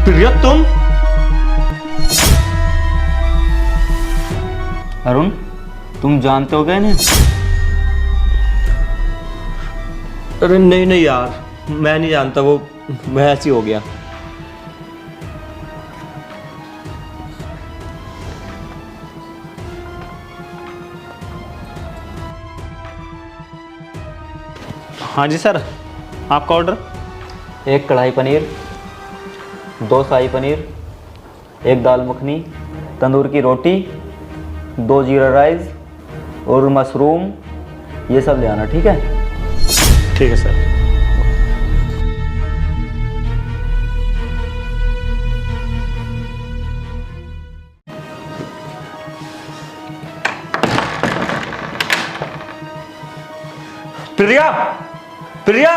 प्रिया तुम? अरुण, तुम जानते हो क्या इन्हें? अरे नहीं नहीं यार, मैं नहीं जानता, वो मैं ऐसी हो गया। हाँ जी सर, आपका ऑर्डर? एक कढ़ाई पनीर, 2 शाही पनीर, 1 दाल मखनी, तंदूर की रोटी, 2 जीरा राइस और मशरूम, ये सब ले आना, ठीक है? ठीक है सर। प्रिया, प्रिया!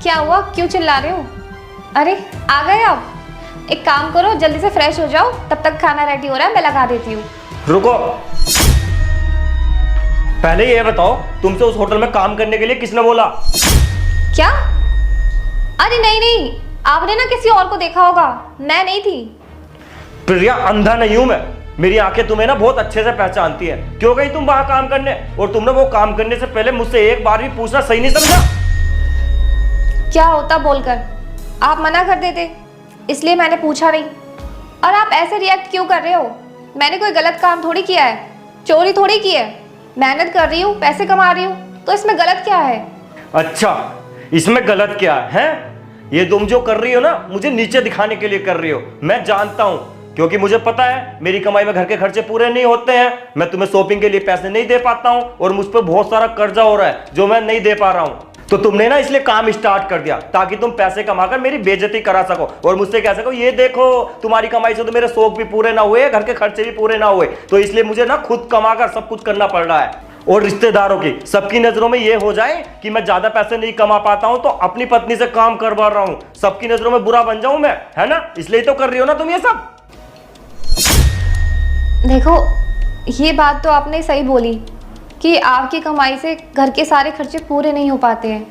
क्या हुआ, क्यों चिल्ला रहे हो? अरे आ गए आप। एक काम करो, जल्दी से फ्रेश हो जाओ, तब तक खाना रेडी हो रहा है, मैं लगा देती हूँ। रुको, पहले ये बताओ, तुमसे उस होटल में काम करने के लिए किसने बोला? क्या? अरे नहीं नहीं, आपने ना किसी और को देखा होगा, मैं नहीं थी। प्रिया, अंधा नहीं हूं मैं, मेरी आंखें तुम्हें ना बहुत अच्छे से पहचानती हैं। क्यों गई तुम वहां काम करने? और तुमने वो काम करने से पहले मुझसे एक बार भी पूछना सही नहीं समझा? क्या होता बोलकर, आप मना कर देते, इसलिए मैंने पूछा नहीं। और आप ऐसे रिएक्ट क्यों कर रहे हो? मैंने कोई गलत काम थोड़ी किया है, चोरी थोड़ी की है, मेहनत कर रही हूँ, पैसे कमा रही हूँ, तो इसमें गलत क्या है? अच्छा, इसमें गलत क्या है? ये तुम जो कर रही हो ना, मुझे नीचे दिखाने के लिए कर रही हो, मैं जानता हूं, क्योंकि मुझे पता है मेरी कमाई में घर के खर्चे पूरे नहीं होते हैं। मैं तुम्हें शॉपिंग के लिए पैसे नहीं दे पाता हूं और मुझ पर बहुत सारा कर्जा हो रहा है जो मैं नहीं दे पा रहा हूं। तो तुमने ना इसलिए काम स्टार्ट कर दिया ताकि तुम पैसे कमाकर मेरी बेइज्जती करा सको और मुझसे कह सको ये देखो तुम्हारी कमाई से तो मेरे शौक भी पूरे ना हुए, घर के खर्चे भी पूरे ना हुए। तो इसलिए मुझे ना खुद कमाकर सब कुछ करना पड़ रहा है। और रिश्तेदारों की, सबकी नजरों में ये हो जाए कि मैं ज्यादा पैसे नहीं कमा पाता हूं तो अपनी पत्नी से काम करवा रहा हूं, सबकी नजरों में बुरा बन जाऊं मैं, है ना? इसलिए तो कर रही हो ना तुम ये सब। देखो, ये बात तो आपने सही बोली कि आपकी कमाई से घर के सारे खर्चे पूरे नहीं हो पाते हैं,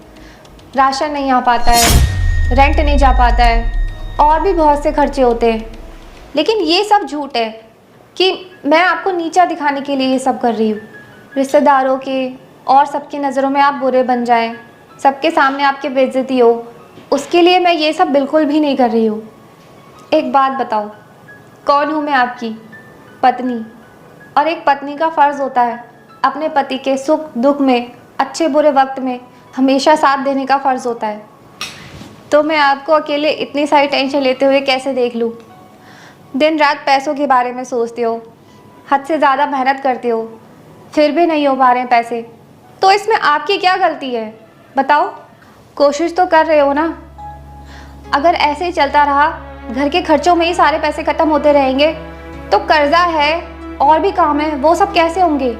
राशन नहीं आ पाता है, रेंट नहीं जा पाता है, और भी बहुत से खर्चे होते हैं। लेकिन ये सब झूठ है कि मैं आपको नीचा दिखाने के लिए ये सब कर रही हूँ, रिश्तेदारों के और सबकी नज़रों में आप बुरे बन जाएं, सबके सामने आपकी बेइज्जती हो, उसके लिए मैं ये सब बिल्कुल भी नहीं कर रही हूँ। एक बात बताओ, कौन हूँ मैं? आपकी पत्नी, और एक पत्नी का फ़र्ज़ होता है अपने पति के सुख दुख में, अच्छे बुरे वक्त में हमेशा साथ देने का फ़र्ज़ होता है। तो मैं आपको अकेले इतनी सारी टेंशन लेते हुए कैसे देख लूँ? दिन रात पैसों के बारे में सोचते हो, हद से ज़्यादा मेहनत करते हो, फिर भी नहीं हो पा रहे हैं पैसे, तो इसमें आपकी क्या गलती है बताओ? कोशिश तो कर रहे हो ना। अगर ऐसे ही चलता रहा, घर के खर्चों में ही सारे पैसे ख़त्म होते रहेंगे, तो कर्जा है और भी काम है, वो सब कैसे होंगे?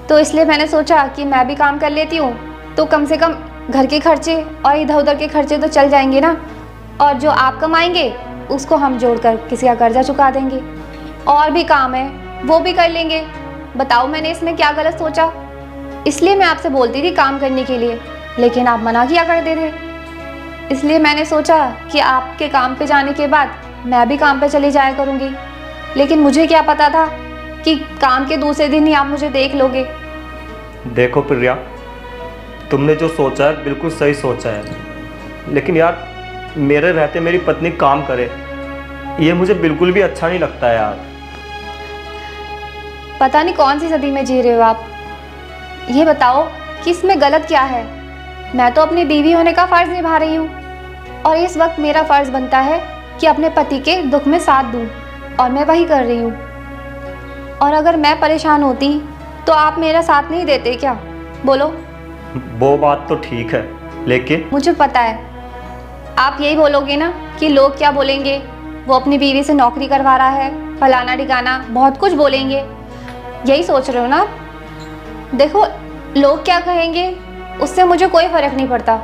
तो इसलिए मैंने सोचा कि मैं भी काम कर लेती हूँ, तो कम से कम घर के खर्चे और इधर उधर के खर्चे तो चल जाएंगे ना, और जो आप कमाएंगे उसको हम जोड़कर किसी का कर्जा चुका देंगे। और भी काम है, वो भी कर लेंगे। बताओ मैंने इसमें क्या गलत सोचा? इसलिए मैं आपसे बोलती थी काम करने के लिए, लेकिन आप मना किया करते थे। इसलिए मैंने सोचा कि आपके काम पे जाने के बाद मैं भी काम पे चली जाया करूँगी, लेकिन मुझे क्या पता था कि काम के दूसरे दिन ही आप मुझे देख लोगे। देखो प्रिया, तुमने जो सोचा है बिल्कुल सही सोचा है, लेकिन यार मेरे रहते मेरी पत्नी काम करे, ये मुझे बिल्कुल भी अच्छा नहीं लगता है यार। पता नहीं कौन सी सदी में जी रहे हो आप। ये बताओ कि इसमें गलत क्या है? मैं तो अपनी बीवी होने का फ़र्ज़ निभा रही हूँ, और इस वक्त मेरा फ़र्ज़ बनता है कि अपने पति के दुख में साथ दूँ, और मैं वही कर रही हूँ। और अगर मैं परेशान होती तो आप मेरा साथ नहीं देते क्या? बोलो। वो बात तो ठीक है, लेकिन मुझे पता है आप यही बोलोगे ना कि लोग क्या बोलेंगे, वो अपनी बीवी से नौकरी करवा रहा है, फलाना ठिकाना, बहुत कुछ बोलेंगे। यही सोच रहे हो ना? देखो, लोग क्या कहेंगे उससे मुझे कोई फ़र्क नहीं पड़ता,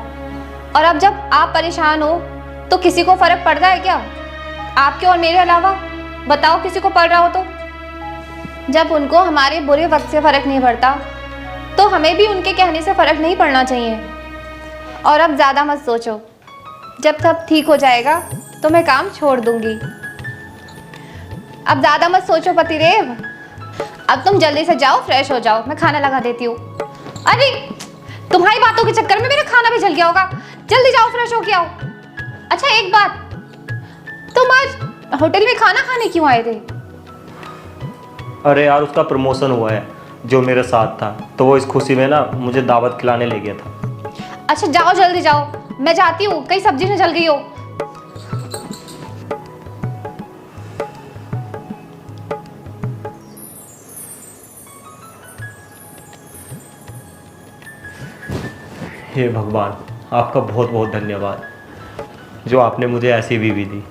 और अब जब आप परेशान हो तो किसी को फ़र्क पड़ता है क्या? आपके और मेरे अलावा बताओ, किसी को पड़ रहा हो तो? जब उनको हमारे बुरे वक्त से फ़र्क नहीं पड़ता, तो हमें भी उनके कहने से फ़र्क नहीं पड़ना चाहिए। और अब ज़्यादा मत सोचो, जब सब ठीक हो जाएगा तो मैं काम छोड़ दूंगी। अब ज़्यादा मत सोचो पतिदेव, अब तुम जल्दी से जाओ, फ्रेश हो जाओ, मैं खाना लगा देती हूँ। अरे तुम्हारी बातों के चक्कर में मेरा खाना भी जल गया होगा, जल्दी जाओ फ्रेश होके आओ। अच्छा एक बात, तुम आज होटल में खाना खाने क्यों आए थे? अरे यार उसका प्रमोशन हुआ है जो मेरे साथ था, तो वो इस खुशी में ना मुझे दावत खिलाने ले गया था। अच्छा जाओ जल्दी जाओ, मैं जाती हूँ, कहीं सब्जी न जल गई हो। हे भगवान, आपका बहुत बहुत धन्यवाद जो आपने मुझे ऐसी बीवी दी।